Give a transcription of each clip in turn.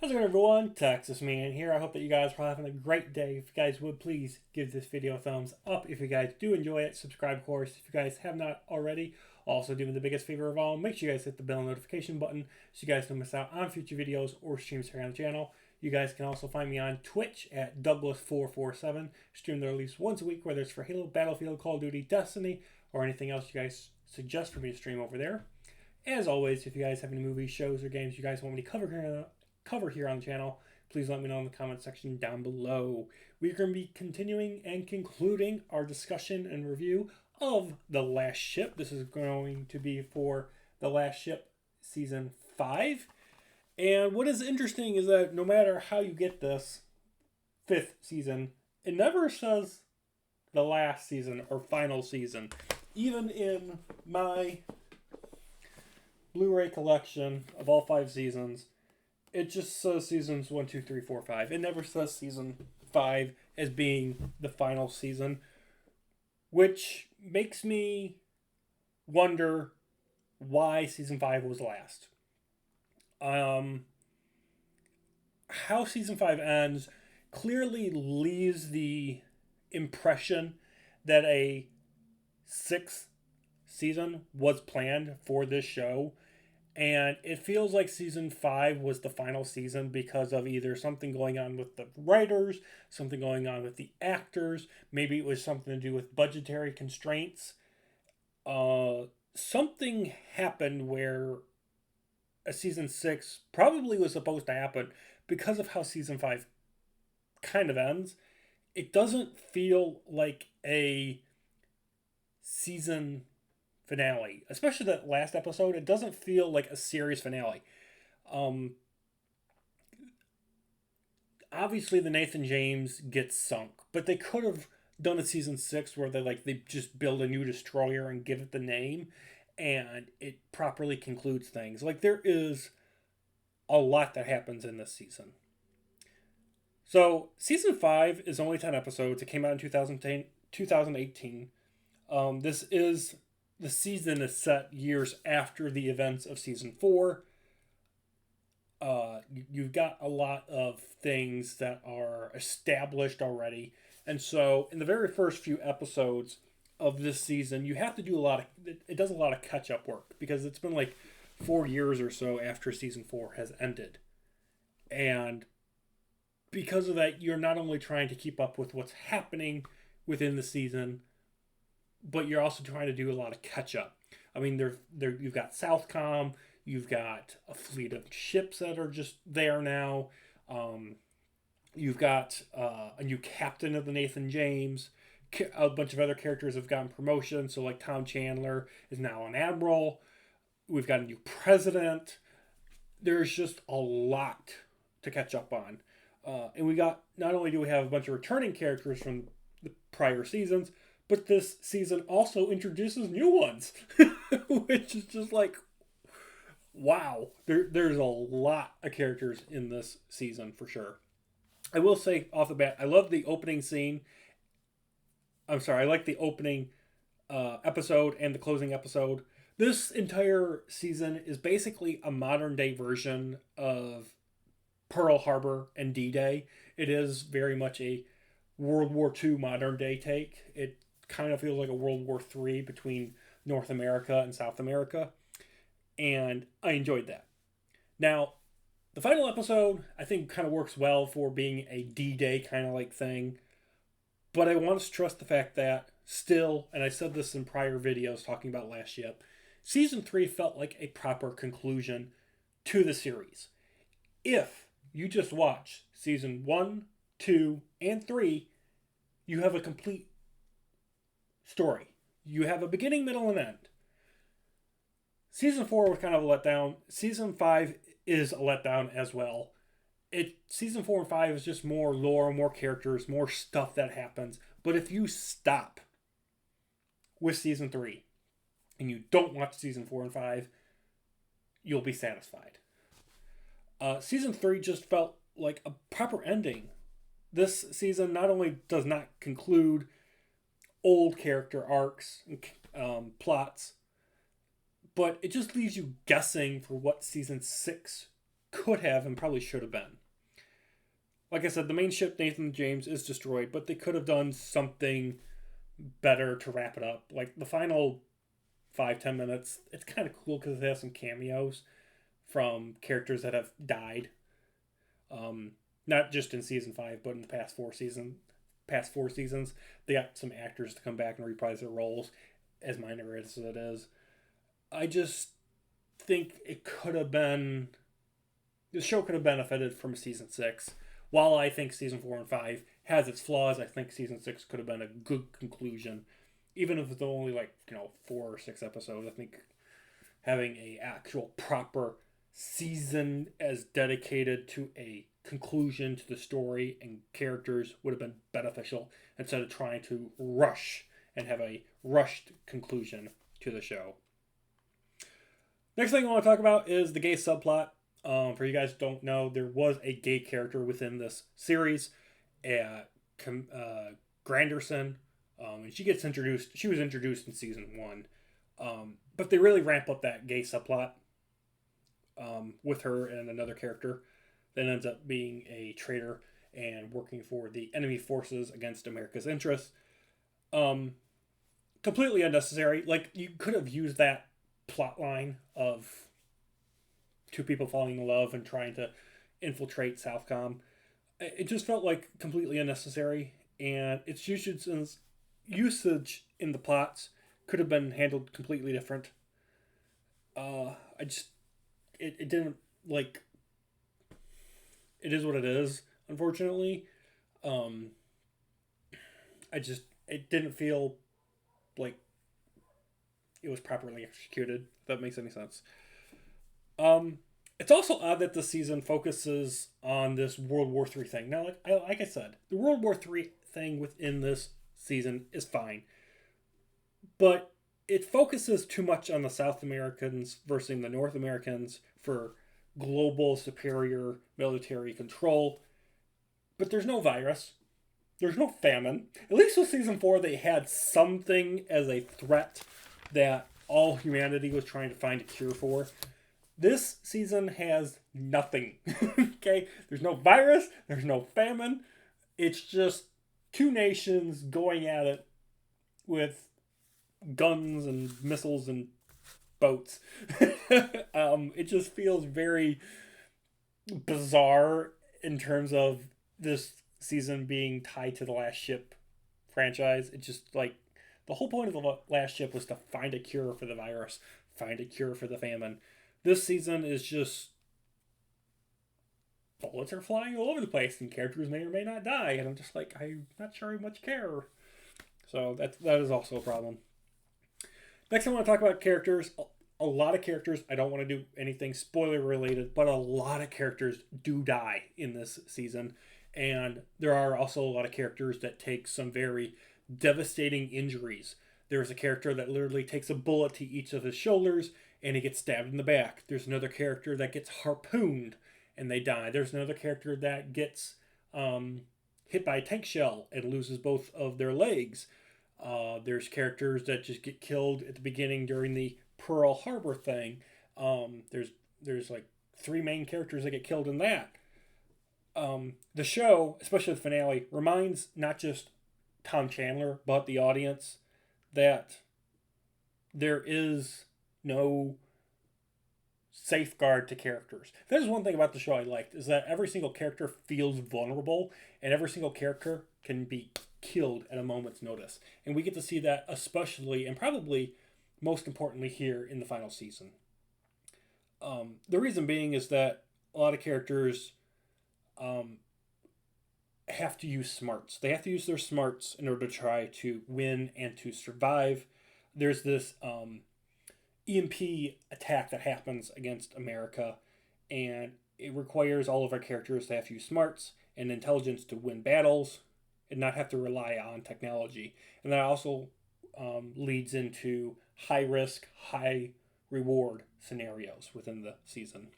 How's it going, everyone? Texas Man here. I hope that you guys are having a great day. If you guys would please give this video a thumbs up. If you guys do enjoy it, subscribe, of course. If you guys have not already, also do me the biggest favor of all, make sure you guys hit the bell notification button so you guys don't miss out on future videos or streams here on the channel. You guys can also find me on Twitch at Douglas447. Stream there at least once a week, whether it's for Halo, Battlefield, Call of Duty, Destiny, or anything else you guys suggest for me to stream over there. As always, if you guys have any movies, shows, or games you guys want me to cover here on the channel, please let me know in the comment section down below. We're going to be continuing and concluding our discussion and review of The Last Ship. This is going to be for The Last Ship Season 5. And what is interesting is that no matter how you get this 5th season, it never says the last season or final season. Even in my Blu-ray collection of all 5 seasons, it just says seasons 1, 2, 3, 4, 5. It never says season 5 as being the final season, which makes me wonder why season 5 was last. How season 5 ends clearly leaves the impression that a 6th season was planned for this show. And it feels like season 5 was the final season because of either something going on with the writers, something going on with the actors, maybe it was something to do with budgetary constraints. Something happened where a season 6 probably was supposed to happen because of how season 5 kind of ends. It doesn't feel like a season finale, especially that last episode. It doesn't feel like a series finale. Obviously the Nathan James gets sunk, but they could have done a season 6 where they just build a new destroyer and give it the name, and it properly concludes things. Like, there is a lot that happens in this season. So season 5 is only 10 episodes. It came out in 2018. The season is set years after the events of season 4. You've got a lot of things that are established already. And so in the very first few episodes of this season, you have to do it does a lot of catch-up work because it's been like 4 years or so after season 4 has ended. And because of that, you're not only trying to keep up with what's happening within the season, but you're also trying to do a lot of catch-up. I mean, you've got Southcom, you've got a fleet of ships that are just there now. You've got a new captain of the Nathan James. A bunch of other characters have gotten promotions. So, like, Tom Chandler is now an admiral. We've got a new president. There's just a lot to catch up on. And we got, not only do we have a bunch of returning characters from the prior seasons, but this season also introduces new ones, which is just like, wow. There's a lot of characters in this season for sure. I will say off the bat, I love the opening scene. I like the opening episode and the closing episode. This entire season is basically a modern day version of Pearl Harbor and D-Day. It is very much a World War II modern day take. It kind of feels like a World War III between North America and South America. And I enjoyed that. Now, the final episode, I think, kind of works well for being a D-Day kind of like thing. But I want to stress the fact that still, and I said this in prior videos talking about Last Ship, Season 3 felt like a proper conclusion to the series. If you just watch Season 1, 2, and 3, you have a complete story. You have a beginning, middle, and end. Season 4 was kind of a letdown. Season 5 is a letdown as well. Season 4 and 5 is just more lore, more characters, more stuff that happens. But if you stop with Season 3 and you don't watch Season 4 and 5, you'll be satisfied. Season 3 just felt like a proper ending. This season not only does not conclude old character arcs and plots, but it just leaves you guessing for what Season 6 could have and probably should have been. Like I said, the main ship, Nathan James, is destroyed, but they could have done something better to wrap it up. Like the final 5-10 minutes, it's kind of cool because it has some cameos from characters that have died. Not just in season 5, but in the past 4 seasons, they got some actors to come back and reprise their roles, as minor as it is. I just think it could have been. The show could have benefited from season 6. While I think season 4 and 5 has its flaws, I think season 6 could have been a good conclusion. Even if it's only 4 or 6 episodes, I think having a actual proper season as dedicated to a conclusion to the story and characters would have been beneficial instead of trying to rush and have a rushed conclusion to the show. Next thing I want to talk about is the gay subplot. For you guys who don't know, there was a gay character within this series, Granderson, and she gets introduced. She was introduced in season 1, but they really ramp up that gay subplot with her and another character that ends up being a traitor and working for the enemy forces against America's interests. Completely unnecessary. Like, you could have used that plot line of 2 people falling in love and trying to infiltrate Southcom. It just felt like completely unnecessary, and its usage in the plots could have been handled completely different. It didn't, like, it is what it is, unfortunately. It didn't feel like it was properly executed, if that makes any sense. It's also odd that the season focuses on this World War III thing. Now, like I said, the World War III thing within this season is fine, but it focuses too much on the South Americans versus the North Americans for global superior military control. But there's no virus. There's no famine. At least with season 4, they had something as a threat that all humanity was trying to find a cure for. This season has nothing. Okay? There's no virus. There's no famine. It's just 2 nations going at it with guns and missiles and boats. It just feels very bizarre in terms of this season being tied to the Last Ship franchise. It just, like, the whole point of the Last Ship was to find a cure for the virus, find a cure for the famine. This season is just bullets are flying all over the place and characters may or may not die, and I'm just like, I'm not sure I much care. So that is also a problem. Next I want to talk about characters. A lot of characters, I don't want to do anything spoiler related, but a lot of characters do die in this season. And there are also a lot of characters that take some very devastating injuries. There's a character that literally takes a bullet to each of his shoulders and he gets stabbed in the back. There's another character that gets harpooned and they die. There's another character that gets hit by a tank shell and loses both of their legs. There's characters that just get killed at the beginning during the Pearl Harbor thing. There's like 3 main characters that get killed in that. The show, especially the finale, reminds not just Tom Chandler, but the audience that there is no safeguard to characters. That is one thing about the show I liked, is that every single character feels vulnerable, and every single character can be killed at a moment's notice. And we get to see that especially, and probably most importantly here in the final season. The reason being is that a lot of characters have to use smarts. They have to use their smarts in order to try to win and to survive. There's this EMP attack that happens against America, and it requires all of our characters to have to use smarts and intelligence to win battles and not have to rely on technology. And that also leads into high risk, high reward scenarios within the season.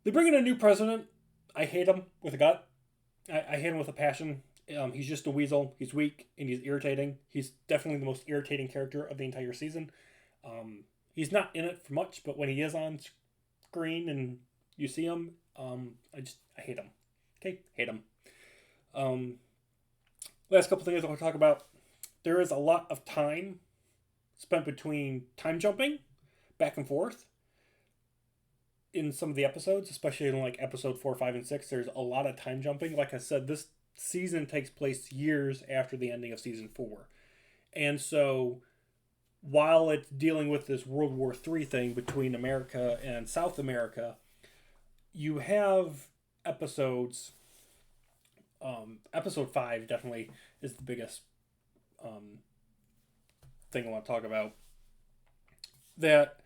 They bring in a new president. I hate him with a gut. I hate him with a passion. He's just a weasel. He's weak and he's irritating. He's definitely the most irritating character of the entire season. He's not in it for much, but when he is on screen and You see them, I hate them. Okay, hate them. Um, Last couple things I want to talk about. There is a lot of time spent between time jumping back and forth in some of the episodes, especially in like episode 4, 5, and 6. There's a lot of time jumping. Like I said, this season takes place years after the ending of season 4. And so while it's dealing with this World War III thing between America and South America, you have episodes. Episode 5 definitely is the biggest thing I want to talk about. That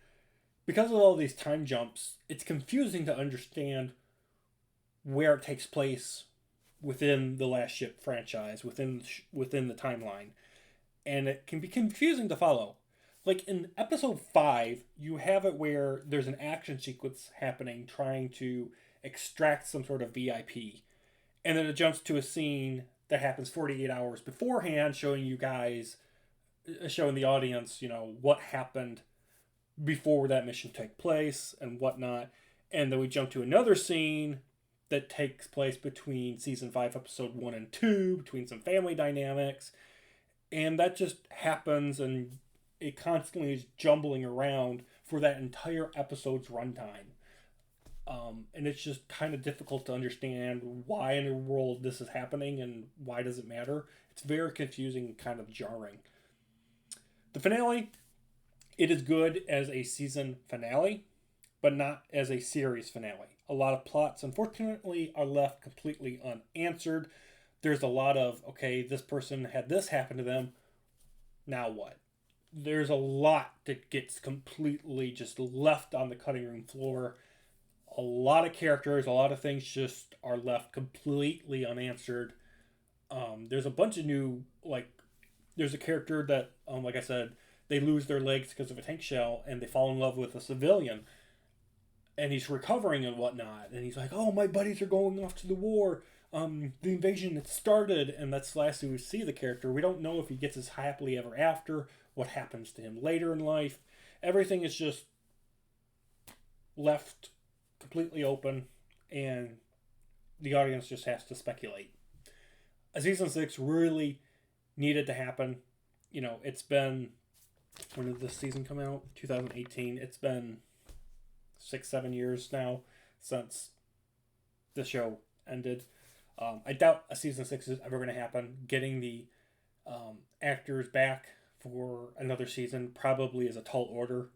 because of all these time jumps, it's confusing to understand where it takes place within the Last Ship franchise, within the timeline, and it can be confusing to follow. Like in episode 5, you have it where there's an action sequence happening trying to extract some sort of VIP. And then it jumps to a scene that happens 48 hours beforehand, showing you guys, showing the audience, what happened before that mission took place and whatnot. And then we jump to another scene that takes place between season 5, episode 1 and 2, between some family dynamics. And that just happens, and it constantly is jumbling around for that entire episode's runtime. And it's just kind of difficult to understand why in the world this is happening and why does it matter. It's very confusing and kind of jarring. The finale, it is good as a season finale, but not as a series finale. A lot of plots, unfortunately, are left completely unanswered. There's a lot of, okay, this person had this happen to them, now what? There's a lot that gets completely just left on the cutting room floor. A lot of characters, a lot of things just are left completely unanswered. There's a bunch of new, there's a character that, like I said, they lose their legs because of a tank shell, and they fall in love with a civilian, and he's recovering and whatnot, and he's like, oh, my buddies are going off to the war, the invasion had started, and that's the last we see the character. We don't know if he gets his happily ever after, what happens to him later in life. Everything is just left completely open, and the audience just has to speculate. A season 6 really needed to happen. It's been, when did this season come out? 2018. It's been 6-7 years now since the show ended. I doubt a season 6 is ever going to happen. Getting the actors back for another season probably is a tall order.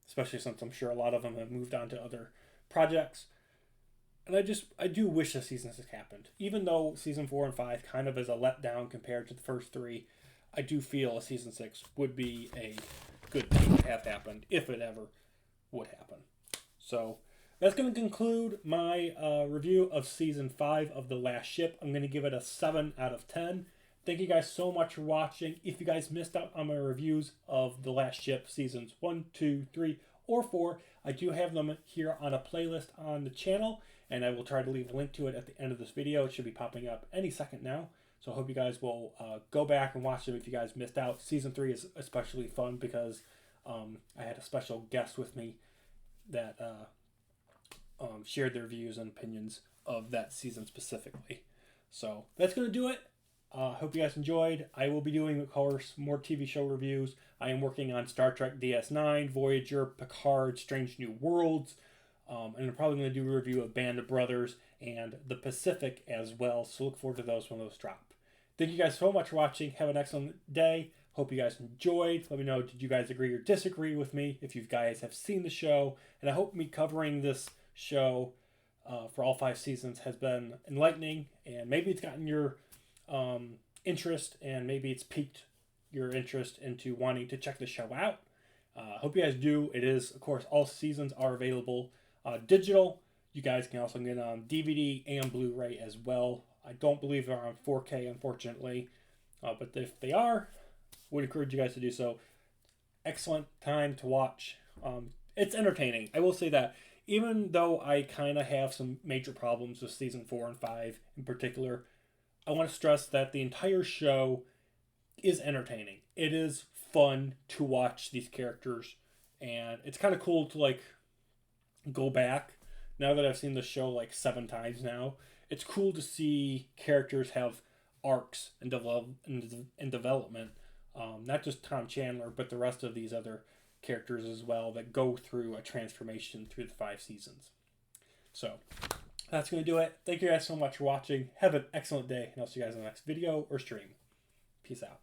Especially since I'm sure a lot of them have moved on to other projects. And I do wish a season 6 happened. Even though season 4 and 5 kind of is a letdown compared to the first 3, I do feel a season 6 would be a good thing to have happened if it ever would happen. So that's going to conclude my review of season 5 of The Last Ship. I'm going to give it a 7 out of 10. Thank you guys so much for watching. If you guys missed out on my reviews of The Last Ship seasons 1, 2, 3, or 4, I do have them here on a playlist on the channel, and I will try to leave a link to it at the end of this video. It should be popping up any second now. So I hope you guys will go back and watch them if you guys missed out. Season 3 is especially fun because I had a special guest with me that shared their views and opinions of that season specifically. So that's going to do it. Hope you guys enjoyed. I will be doing, of course, more TV show reviews. I am working on Star Trek DS9, Voyager, Picard, Strange New Worlds, and I'm probably going to do a review of Band of Brothers and The Pacific as well, so look forward to those when those drop. Thank you guys so much for watching. Have an excellent day. Hope you guys enjoyed. Let me know, did you guys agree or disagree with me if you guys have seen the show, and I hope me covering this show for all 5 seasons has been enlightening, and maybe it's gotten your interest, and maybe it's piqued your interest into wanting to check the show out. Hope you guys do. It is, of course, all seasons are available digital. You guys can also get on DVD and Blu-ray as well. I don't believe they're on 4K, unfortunately, but if they are, would encourage you guys to do so. Excellent time to watch. It's entertaining. I will say that, even though I kind of have some major problems with season 4 and 5 in particular, I want to stress that the entire show is entertaining. It is fun to watch these characters, and it's kind of cool to go back now that I've seen the show like 7 times now, it's cool to see characters have arcs and development. Not just Tom Chandler, but the rest of these other characters as well that go through a transformation through the 5 seasons. So that's going to do it. Thank you guys so much for watching. Have an excellent day, and I'll see you guys in the next video or stream. Peace out.